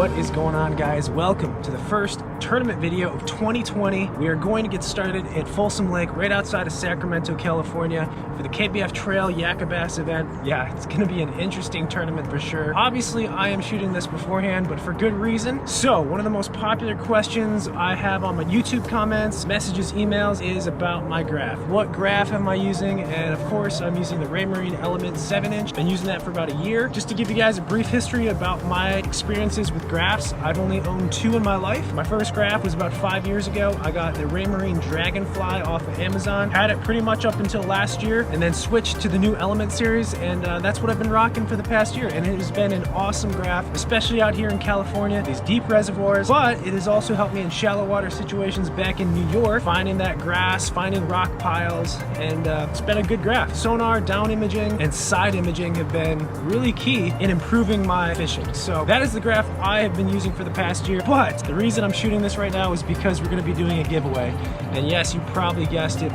What is going on, guys? Welcome to the first tournament video of 2020. We are going to get started at Folsom Lake right outside of Sacramento, California for the KBF Trail Yak Bass event. Yeah, it's going to be an interesting tournament for sure. Obviously, I am shooting this beforehand, but for good reason. So, one of the most popular questions I have on my YouTube comments, messages, emails is about my graph. What graph am I using? And of course, I'm using the Raymarine Element 7-inch. Been using that for about a year. Just to give you guys a brief history about my experiences with graphs, I've only owned two in my life. My first graph was about 5 years ago. I got the Raymarine Dragonfly off of Amazon. Had it pretty much up until last year, and then switched to the new Element series, and that's what I've been rocking for the past year. And it has been an awesome graph, especially out here in California, these deep reservoirs. But it has also helped me in shallow water situations back in New York, finding that grass, finding rock piles, and it's been a good graph. Sonar, down imaging, and side imaging have been really key in improving my fishing. So that is the graph I have been using for the past year. But the reason I'm shooting this right now is because we're going to be doing a giveaway. And yes, you probably guessed it.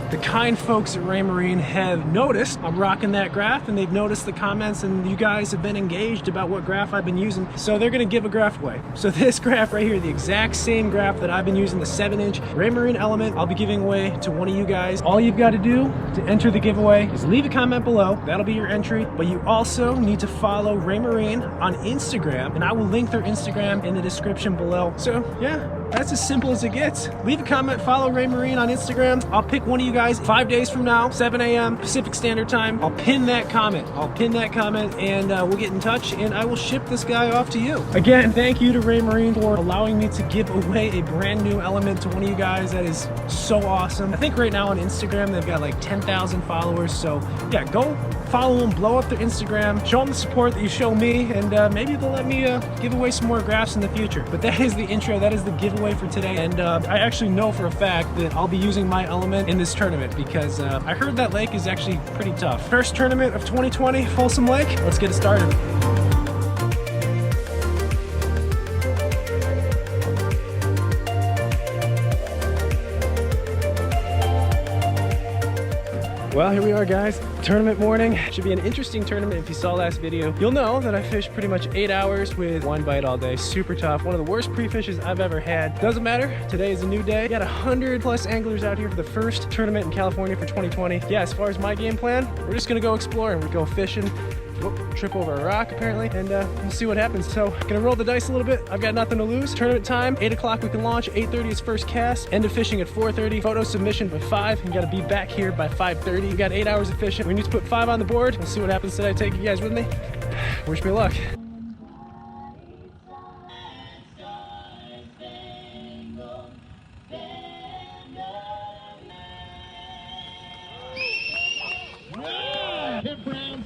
The kind folks at Raymarine have noticed I'm rocking that graph, and they've noticed the comments, and you guys have been engaged about what graph I've been using. So they're going to give a graph away. So this graph right here, the exact same graph that I've been using, the 7-inch Raymarine Element, I'll be giving away to one of you guys. All you've got to do to enter the giveaway is leave a comment below. That'll be your entry. But you also need to follow Raymarine on Instagram, and I will link their Instagram in the description below. So yeah, that's as simple as it gets. Leave a comment, follow Raymarine on Instagram. I'll pick one of you guys 5 days from now, 7 a.m. Pacific Standard Time. I'll pin that comment. And we'll get in touch, and I will ship this guy off to you. Again, thank you to Raymarine for allowing me to give away a brand new Element to one of you guys. That is so awesome. I think right now on Instagram they've got like 10,000 followers. So yeah, go follow them, blow up their Instagram, show them the support that you show me, and maybe they'll let me give away some more graphs in the future. But that is the intro. That is the giveaway for today. And I actually know for a fact that I'll be using my Element in this tournament, because I heard that lake is actually pretty tough. First tournament of 2020, Folsom Lake. Let's get it started. Well, here we are, guys. Tournament morning. Should be an interesting tournament. If you saw last video, you'll know that I fished pretty much 8 hours with one bite all day. Super tough. One of the worst pre-fishes I've ever had. Doesn't matter. Today is a new day. We got 100+ anglers out here for the first tournament in California for 2020. Yeah, as far as my game plan, we're just gonna go exploring. We go fishing. Whoop, trip over a rock apparently, and we'll see what happens. So gonna roll the dice a little bit. I've got nothing to lose. Tournament time, 8 o'clock we can launch. 8:30 is first cast. End of fishing at 4:30. Photo submission by 5. You gotta be back here by 5:30. We got 8 hours of fishing. We need to put 5 on the board. We'll see what happens today. Take you guys with me. Wish me luck.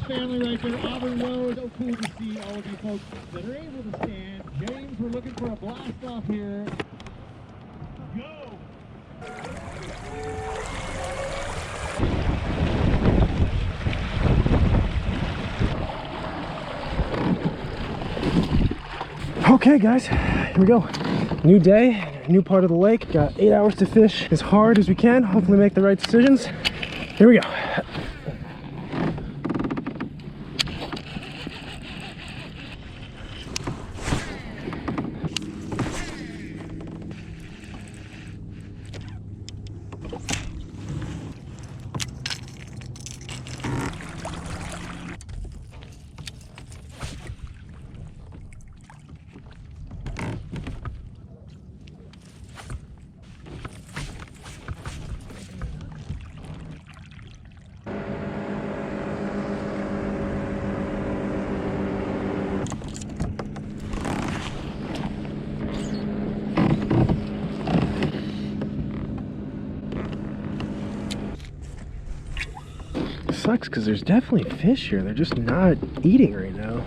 Family right there, Auburn Road. So cool to see all of you folks that are able to stand. James, we're looking for a blast off here. Go! Okay, guys, here we go. New day, new part of the lake. Got 8 hours to fish as hard as we can. Hopefully make the right decisions. Here we go. Sucks because there's definitely fish here. They're just not eating right now.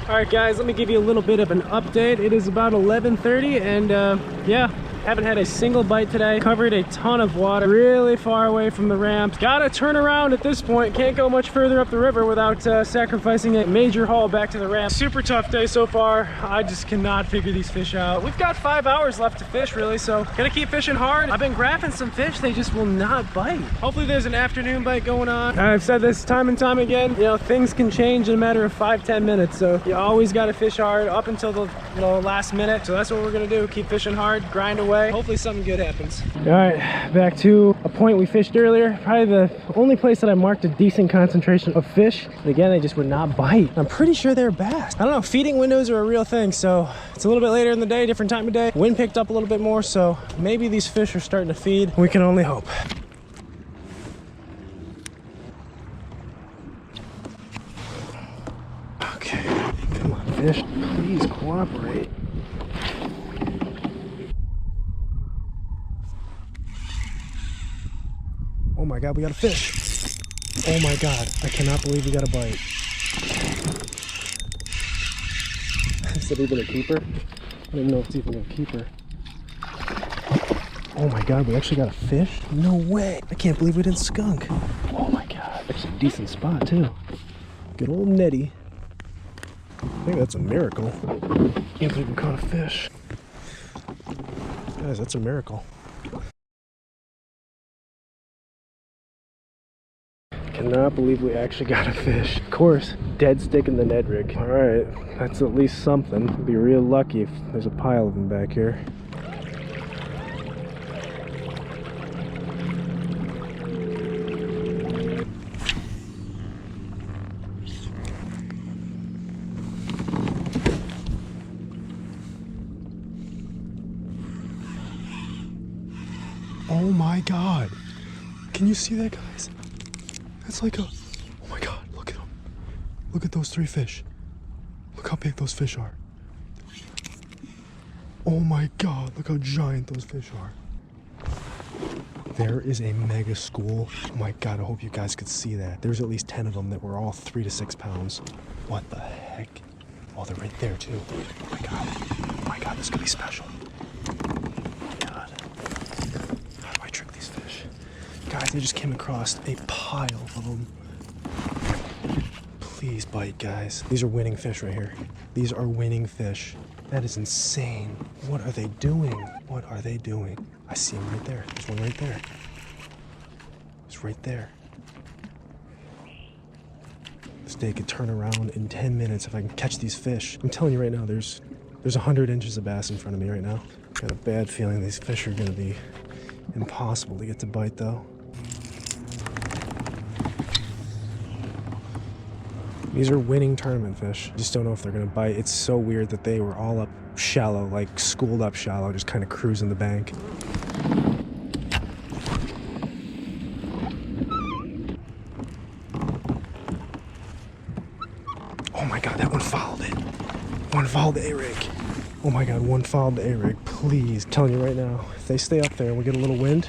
All right, guys, let me give you a little bit of an update. It is about 11:30, and yeah, Haven't had a single bite today. Covered a ton of water, really far away from the ramp. Gotta turn around at this point. Can't go much further up the river without sacrificing a major haul back to the ramp. Super tough day so far. I just cannot figure these fish out. We've got 5 hours left to fish, really, so gonna keep fishing hard. I've been graphing some fish, they just will not bite. Hopefully there's an afternoon bite going on. I've said this time and time again, you know, things can change in a matter of 5-10 minutes, so you always gotta fish hard up until the last minute. So that's what we're gonna do, keep fishing hard, grind away. Hopefully something good happens. All right, back to a point we fished earlier. Probably the only place that I marked a decent concentration of fish. And again, they just would not bite. I'm pretty sure they're bass. I don't know, feeding windows are a real thing, so it's a little bit later in the day, different time of day. Wind picked up a little bit more, so maybe these fish are starting to feed. We can only hope. Okay, come on fish, please cooperate. Oh my God, we got a fish. Oh my God, I cannot believe we got a bite. Is it even a keeper? I don't even know if it's even a keeper. Oh my God, we actually got a fish? No way. I can't believe we didn't skunk. Oh my God, that's a decent spot too. Good old Nettie. I think that's a miracle. Can't believe we caught a fish. Guys, that's a miracle. Cannot believe we actually got a fish. Of course, dead stick in the Ned rig. All right, that's at least something. We'll be real lucky if there's a pile of them back here. Oh my God. Can you see that, guys? That's like a, oh my God, look at them. Look at those 3 fish. Look how big those fish are. Oh my God, look how giant those fish are. There is a mega school. Oh my God, I hope you guys could see that. There's at least 10 of them that were all 3 to 6 pounds. What the heck? Oh, they're right there too. Oh my God. Oh my God, this could be special. Guys, I just came across a pile of them. Please bite, guys. These are winning fish right here. These are winning fish. That is insane. What are they doing? What are they doing? I see them right there. There's one right there. It's right there. This day could turn around in 10 minutes if I can catch these fish. I'm telling you right now, there's 100 inches of bass in front of me right now. Got a bad feeling these fish are gonna be impossible to get to bite though. These are winning tournament fish. Just don't know if they're gonna bite. It's so weird that they were all up shallow, like schooled up shallow, just kind of cruising the bank. Oh my God, that one followed it. One followed the A-rig. Oh my God, one followed the A-rig. Please, I'm telling you right now, if they stay up there and we get a little wind,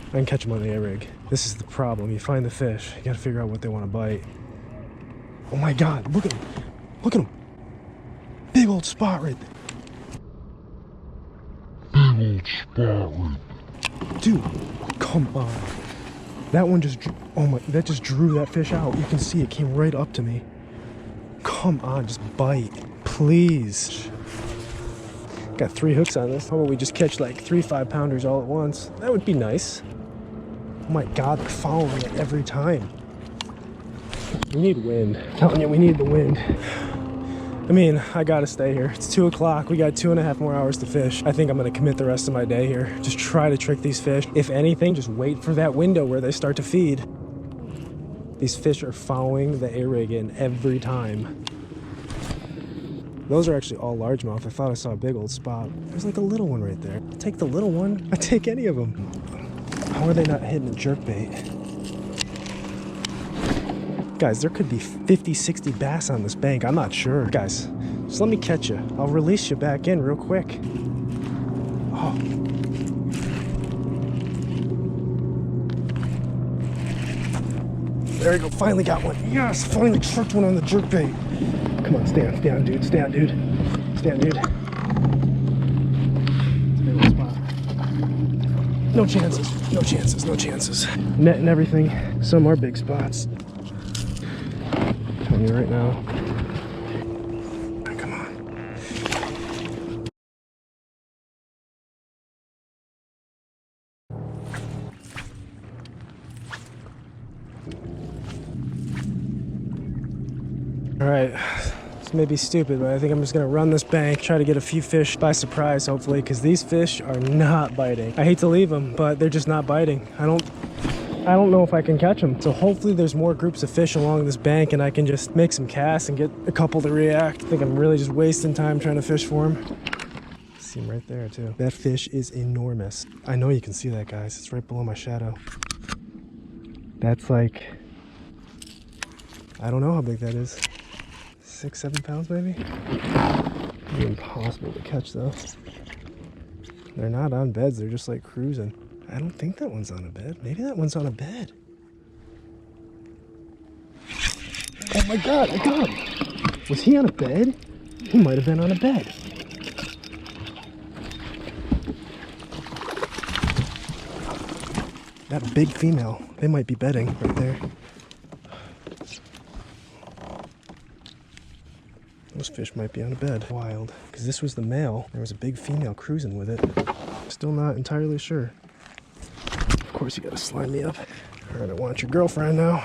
I can catch them on the A-rig. This is the problem. You find the fish, you gotta figure out what they want to bite. Oh my God, look at them. Look at them. Big old spot right there. Big old spot right there. Dude, come on. That one just, oh my, that just drew that fish out. You can see it came right up to me. Come on, just bite, please. Got 3 hooks on this. How about we just catch like 3 5-pounders all at once? That would be nice. Oh my God, they're following it every time. We need wind. I'm telling you, we need the wind. I mean, I gotta stay here. It's 2 o'clock. We got 2.5 more hours to fish. I think I'm gonna commit the rest of my day here. Just try to trick these fish. If anything, just wait for that window where they start to feed. These fish are following the A-rig in every time. Those are actually all largemouth. I thought I saw a big old spot. There's like a little one right there. I'll take the little one. I'll take any of them. How are they not hitting a jerkbait? Guys, there could be 50, 60 bass on this bank. I'm not sure. Guys, just let me catch you. I'll release you back in real quick. Oh. There you go. Finally got one. Yes, finally tricked one on the jerkbait. Come on, stand dude. Stand, dude. Stand, dude. It's a big old spot. No chances, no chances, no chances. Net and everything. Some are big spots. I'm telling you right now. Come on. All right. This may be stupid, but I think I'm just gonna run this bank, try to get a few fish by surprise, hopefully, because these fish are not biting. I hate to leave them, but they're just not biting. I don't know if I can catch them. So hopefully there's more groups of fish along this bank and I can just make some casts and get a couple to react. I think I'm really just wasting time trying to fish for them. See him right there too. That fish is enormous. I know you can see that, guys. It's right below my shadow. That's like, I don't know how big that is. 6-7 pounds maybe? It'd be impossible to catch though. They're not on beds, they're just like cruising. I don't think that one's on a bed. Maybe that one's on a bed. Oh my god, I got him! Was he on a bed? He might have been on a bed. That big female, they might be bedding right there. Those fish might be on a bed. Wild. Because this was the male. There was a big female cruising with it. Still not entirely sure. Of course you gotta slime me up. Alright, I want your girlfriend now.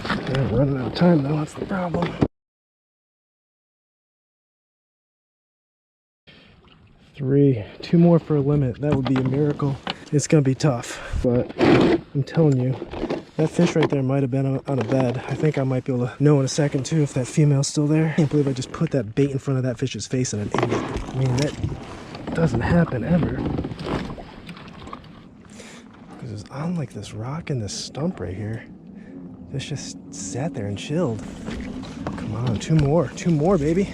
I'm running out of time though, that's the problem. Two more for a limit. That would be a miracle. It's gonna be tough, but I'm telling you, that fish right there might have been on a bed. I think I might be able to know in a second too if that female's still there. I can't believe I just put that bait in front of that fish's face and it ate it. I mean, that doesn't happen ever. Because it's on like this rock and this stump right here. Fish just sat there and chilled. Come on, two more, baby.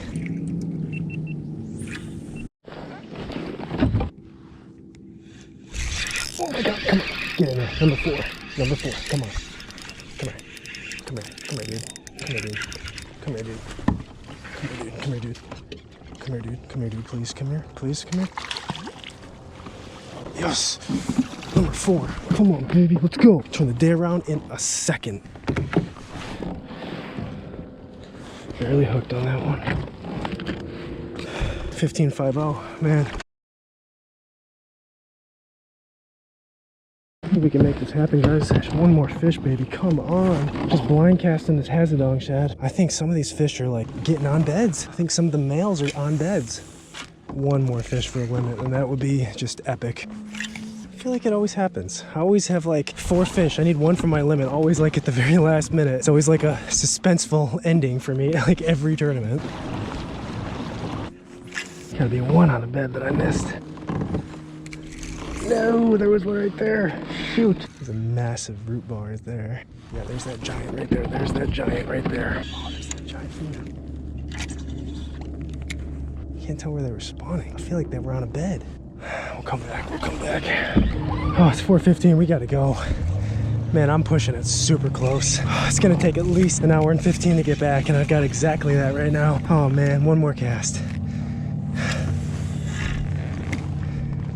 Oh my god, come on, get in there, number four, come on. Come here, dude. Come here, dude, please, come here. Yes, number 4, come on, baby, let's go. Turn the day around in a second. Barely hooked on that one. 15.50, man. We can make this happen, guys. One more fish, baby, come on. Just blind casting this HAZEDONG shad. I think some of these fish are like getting on beds. I think some of the males are on beds. One more fish for a limit and that would be just epic. I feel like it always happens. I always have like 4 fish. I need one for my limit, always like at the very last minute. It's always like a suspenseful ending for me, like every tournament. Gotta be one on a bed that I missed. No, there was one right there. Shoot. There's a massive root ball right there. Yeah, there's that giant right there. There's that giant right there. Oh, there's that giant female. Can't tell where they were spawning. I feel like they were on a bed. We'll come back. Oh, it's 4:15. We gotta go. Man, I'm pushing it super close. It's gonna take at least an hour and 15 to get back, and I've got exactly that right now. Oh man, one more cast.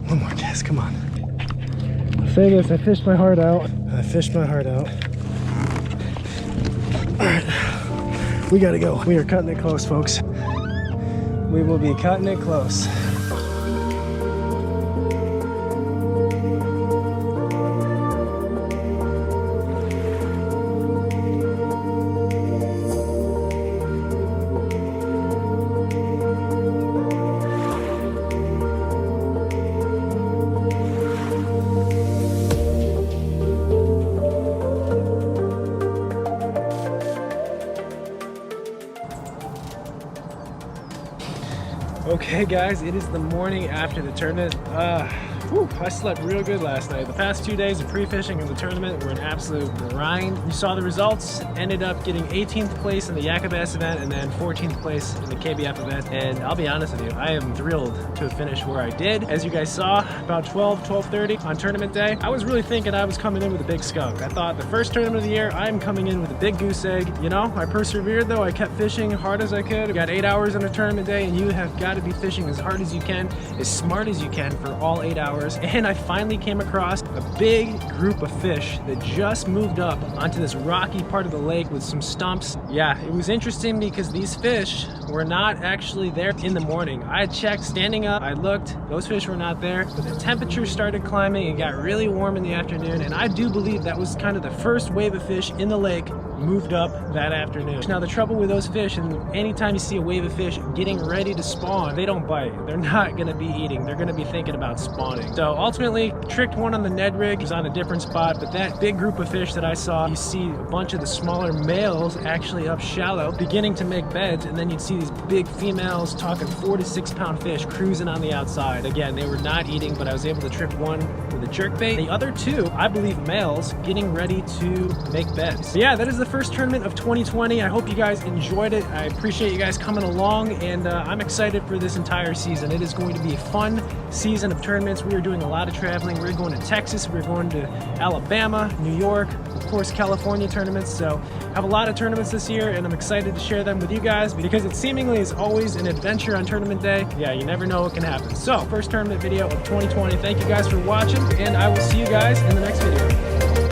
One more cast, come on. I'll say this, I fished my heart out. Alright, we gotta go. We are cutting it close, folks. We will be cutting it close. Okay guys, it is the morning after the tournament. I slept real good last night. The past 2 days of pre-fishing and the tournament were an absolute grind. You saw the results. Ended up getting 18th place in the Yakabass event and then 14th place in the KBF event. And I'll be honest with you, I am thrilled to finish where I did. As you guys saw, about 12:30 on tournament day, I was really thinking I was coming in with a big skunk. I thought the first tournament of the year, I'm coming in with a big goose egg. You know, I persevered though. I kept fishing hard as I could. I got 8 hours on a tournament day, and you have got to be fishing as hard as you can, as smart as you can for all 8 hours hours, and I finally came across a big group of fish that just moved up onto this rocky part of the lake with some stumps. Yeah, it was interesting because these fish were not actually there in the morning. I had checked standing up, I looked, those fish were not there, but the temperature started climbing. It got really warm in the afternoon, and I do believe that was kind of the first wave of fish in the lake moved up that afternoon. Now the trouble with those fish, and anytime you see a wave of fish getting ready to spawn, they don't bite. They're not gonna be eating, they're gonna be thinking about spawning. So ultimately, tricked one on the Ned rig, it was on a different spot, but that big group of fish that I saw, you see a bunch of the smaller males actually up shallow, beginning to make beds, and then you'd see these big females, talking 4 to 6 pound fish, cruising on the outside. Again, they were not eating, but I was able to trip one with a jerkbait. The other two, I believe males, getting ready to make beds. So yeah, that is the first tournament of 2020. I hope you guys enjoyed it. I appreciate you guys coming along, and I'm excited for this entire season. It is going to be a fun season of tournaments. We are doing a lot of traveling. We're going to Texas, we're going to Alabama, New York, of course California tournaments. So I have a lot of tournaments this year, and I'm excited to share them with you guys because it seemingly is always an adventure on tournament day. Yeah, you never know what can happen. So first tournament video of 2020. Thank you guys for watching, and I will see you guys in the next video.